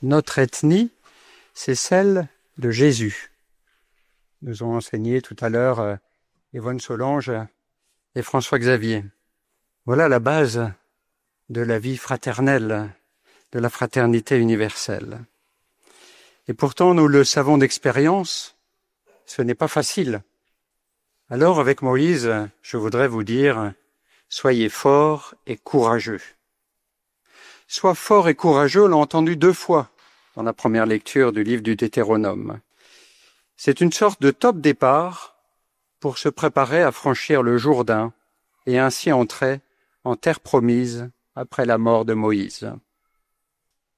Notre ethnie, c'est celle de Jésus. Nous ont enseigné tout à l'heure Yvonne Solange et François Xavier. Voilà la base de la vie fraternelle, de la fraternité universelle. Et pourtant, nous le savons d'expérience, ce n'est pas facile. Alors, avec Moïse, je voudrais vous dire, soyez forts et courageux. Sois fort et courageux, on l'a entendu 2 fois dans la première lecture du livre du Deutéronome. C'est une sorte de top départ pour se préparer à franchir le Jourdain et ainsi entrer en terre promise après la mort de Moïse.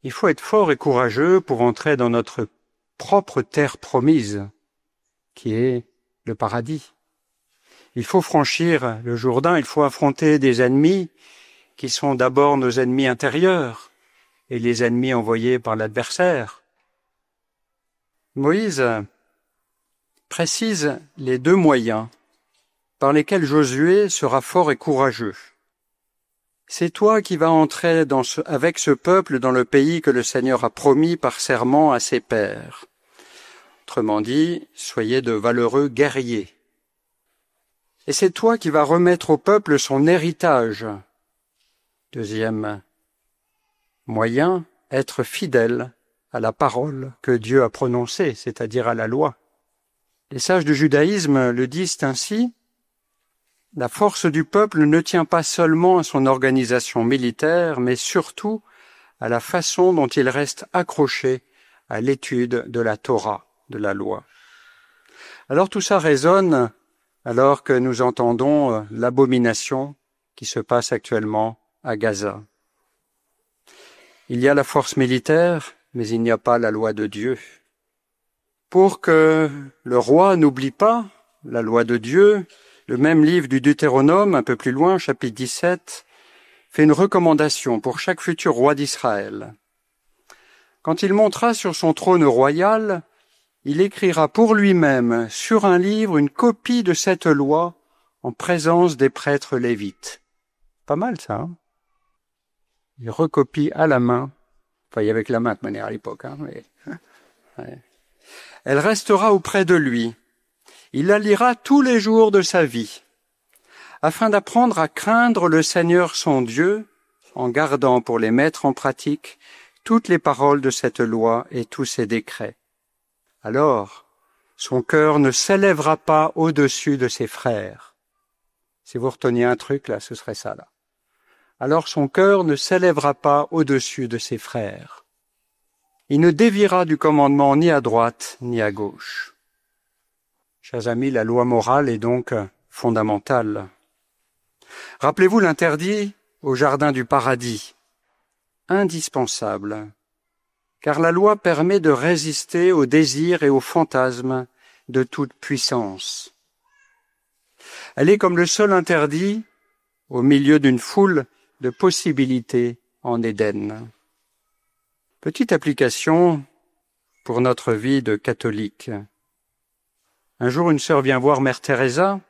Il faut être fort et courageux pour entrer dans notre propre terre promise, qui est le paradis. Il faut franchir le Jourdain, il faut affronter des ennemis qui sont d'abord nos ennemis intérieurs et les ennemis envoyés par l'adversaire. Moïse précise les 2 moyens par lesquels Josué sera fort et courageux. C'est toi qui vas entrer avec ce peuple dans le pays que le Seigneur a promis par serment à ses pères. Autrement dit, soyez de valeureux guerriers. Et c'est toi qui vas remettre au peuple son héritage. 2e moyen, être fidèle à la parole que Dieu a prononcée, c'est-à-dire à la loi. Les sages du judaïsme le disent ainsi, la force du peuple ne tient pas seulement à son organisation militaire, mais surtout à la façon dont il reste accroché à l'étude de la Torah, de la loi. Alors tout ça résonne alors que nous entendons l'abomination qui se passe actuellement à Gaza. Il y a la force militaire, mais il n'y a pas la loi de Dieu. Pour que le roi n'oublie pas la loi de Dieu, le même livre du Deutéronome, un peu plus loin, chapitre 17, fait une recommandation pour chaque futur roi d'Israël. Quand il montera sur son trône royal, il écrira pour lui-même sur un livre une copie de cette loi en présence des prêtres lévites. Pas mal ça, hein? Il recopie à la main, enfin il y avait que la main de manière à l'époque, hein, mais ouais. Elle restera auprès de lui. Il la lira tous les jours de sa vie, afin d'apprendre à craindre le Seigneur son Dieu, en gardant pour les mettre en pratique toutes les paroles de cette loi et tous ses décrets. Alors, son cœur ne s'élèvera pas au-dessus de ses frères. Si vous reteniez un truc, là, ce serait ça, là. Alors son cœur ne s'élèvera pas au-dessus de ses frères. Il ne déviera du commandement ni à droite ni à gauche. Chers amis, la loi morale est donc fondamentale. Rappelez-vous l'interdit au jardin du paradis, indispensable, car la loi permet de résister aux désirs et aux fantasmes de toute puissance. Elle est comme le seul interdit au milieu d'une foule de possibilités en Éden. Petite application pour notre vie de catholique. Un jour, une sœur vient voir Mère Teresa,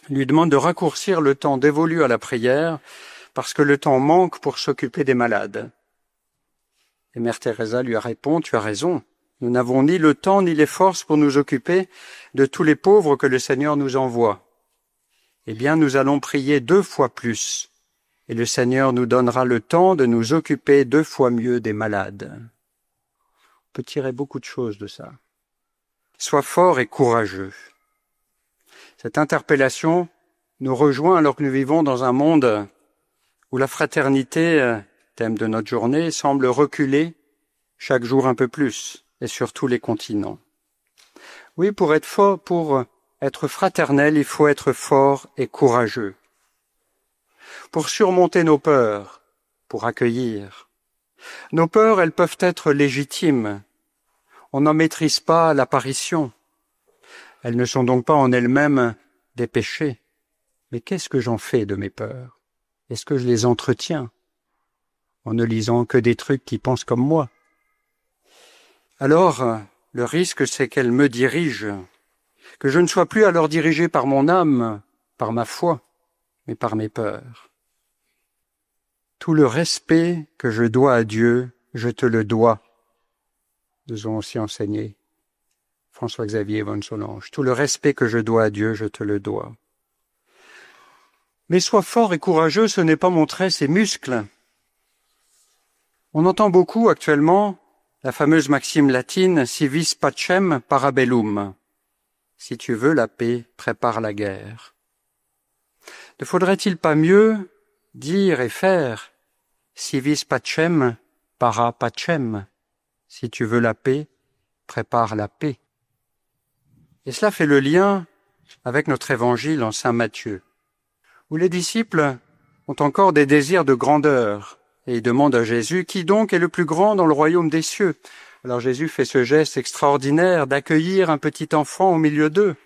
lui demande de raccourcir le temps dévolu à la prière parce que le temps manque pour s'occuper des malades. Et Mère Teresa lui répond, tu as raison, nous n'avons ni le temps ni les forces pour nous occuper de tous les pauvres que le Seigneur nous envoie. Eh bien, nous allons prier 2 fois plus. Et le Seigneur nous donnera le temps de nous occuper 2 fois mieux des malades. On peut tirer beaucoup de choses de ça. Sois fort et courageux. Cette interpellation nous rejoint alors que nous vivons dans un monde où la fraternité, thème de notre journée, semble reculer chaque jour un peu plus, et sur tous les continents. Oui, pour être fraternel, il faut être fort et courageux. Pour surmonter nos peurs, pour accueillir. Nos peurs, elles peuvent être légitimes. On n'en maîtrise pas l'apparition. Elles ne sont donc pas en elles-mêmes des péchés. Mais qu'est-ce que j'en fais de mes peurs? Est-ce que je les entretiens en ne lisant que des trucs qui pensent comme moi? Alors, le risque, c'est qu'elles me dirigent, que je ne sois plus alors dirigé par mon âme, par ma foi, mais par mes peurs. Tout le respect que je dois à Dieu, je te le dois, nous ont aussi enseigné François-Xavier von Solange. Tout le respect que je dois à Dieu, je te le dois. Mais sois fort et courageux, ce n'est pas montrer ses muscles. On entend beaucoup actuellement la fameuse maxime latine « Si vis pacem, para bellum ». Si tu veux la paix, prépare la guerre. Ne faudrait-il pas mieux dire et faire « Si vis pacem, para pacem ». Si tu veux la paix, prépare la paix. Et cela fait le lien avec notre évangile en Saint Matthieu, où les disciples ont encore des désirs de grandeur et ils demandent à Jésus « Qui donc est le plus grand dans le royaume des cieux ?» Alors Jésus fait ce geste extraordinaire d'accueillir un petit enfant au milieu d'eux.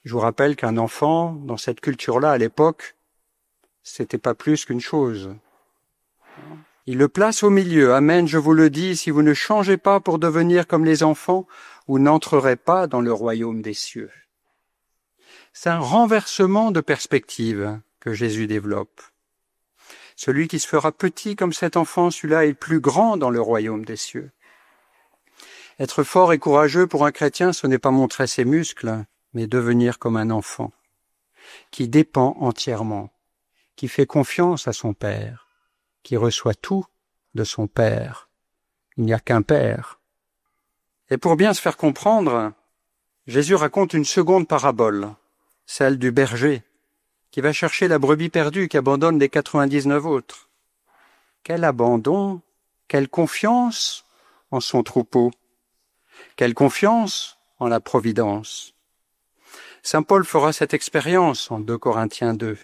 Je vous rappelle qu'un enfant, dans cette culture-là, à l'époque, c'était pas plus qu'une chose. Il le place au milieu. Amen, je vous le dis, si vous ne changez pas pour devenir comme les enfants, vous n'entrerez pas dans le royaume des cieux. C'est un renversement de perspective que Jésus développe. Celui qui se fera petit comme cet enfant, celui-là est plus grand dans le royaume des cieux. Être fort et courageux pour un chrétien, ce n'est pas montrer ses muscles, mais devenir comme un enfant, qui dépend entièrement, qui fait confiance à son Père, qui reçoit tout de son Père. Il n'y a qu'un Père. Et pour bien se faire comprendre, Jésus raconte une seconde parabole, celle du berger, qui va chercher la brebis perdue qui abandonne les 99 autres. Quel abandon, quelle confiance en son troupeau, quelle confiance en la providence. Saint Paul fera cette expérience en 2 Corinthiens 2.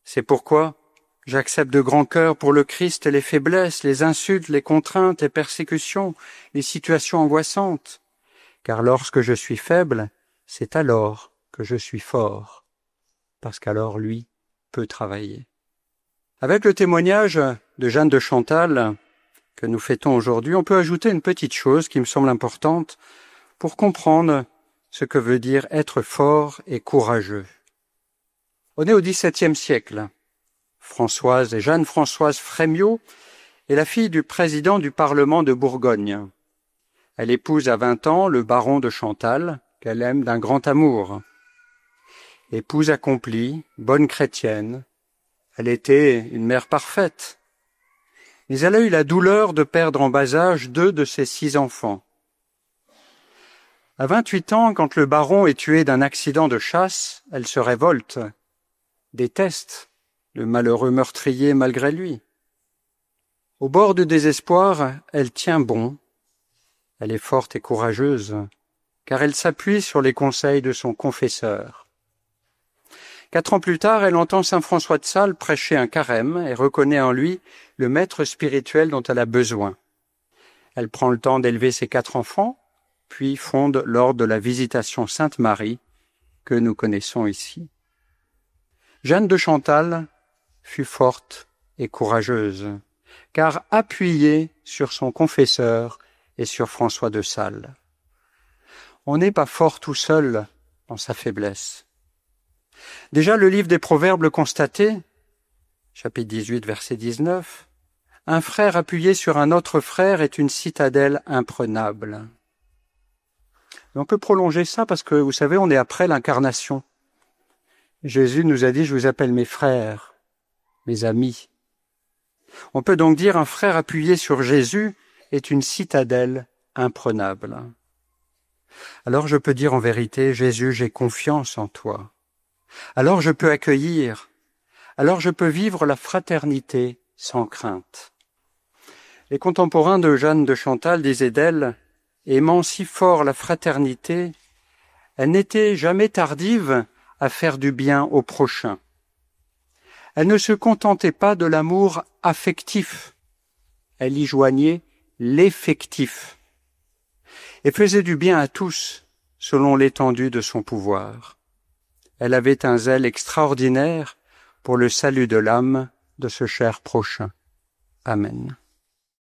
C'est pourquoi j'accepte de grand cœur pour le Christ les faiblesses, les insultes, les contraintes, les persécutions, les situations angoissantes. Car lorsque je suis faible, c'est alors que je suis fort. Parce qu'alors lui peut travailler. Avec le témoignage de Jeanne de Chantal que nous fêtons aujourd'hui, on peut ajouter une petite chose qui me semble importante pour comprendre ce que veut dire être fort et courageux. On est au XVIIe siècle. Françoise et Jeanne-Françoise Frémiot est la fille du président du Parlement de Bourgogne. Elle épouse à 20 ans le baron de Chantal, qu'elle aime d'un grand amour. Épouse accomplie, bonne chrétienne, elle était une mère parfaite. Mais elle a eu la douleur de perdre en bas âge 2 de ses 6 enfants. À 28 ans, quand le baron est tué d'un accident de chasse, elle se révolte, déteste le malheureux meurtrier malgré lui. Au bord du désespoir, elle tient bon. Elle est forte et courageuse, car elle s'appuie sur les conseils de son confesseur. 4 ans plus tard, elle entend saint François de Sales prêcher un carême et reconnaît en lui le maître spirituel dont elle a besoin. Elle prend le temps d'élever ses 4 enfants, puis fonde l'ordre de la Visitation Sainte-Marie que nous connaissons ici. Jeanne de Chantal fut forte et courageuse, car appuyée sur son confesseur et sur François de Sales. On n'est pas fort tout seul dans sa faiblesse. Déjà, le livre des Proverbes le constatait, chapitre 18, verset 19, « Un frère appuyé sur un autre frère est une citadelle imprenable. » On peut prolonger ça parce que, vous savez, on est après l'incarnation. Jésus nous a dit « Je vous appelle mes frères, mes amis ». On peut donc dire « Un frère appuyé sur Jésus est une citadelle imprenable. » Alors je peux dire en vérité « Jésus, j'ai confiance en toi. » Alors je peux accueillir, alors je peux vivre la fraternité sans crainte. Les contemporains de Jeanne de Chantal disaient d'elle, aimant si fort la fraternité, elle n'était jamais tardive à faire du bien au prochain. Elle ne se contentait pas de l'amour affectif, elle y joignait l'effectif et faisait du bien à tous selon l'étendue de son pouvoir. Elle avait un zèle extraordinaire pour le salut de l'âme de ce cher prochain. Amen.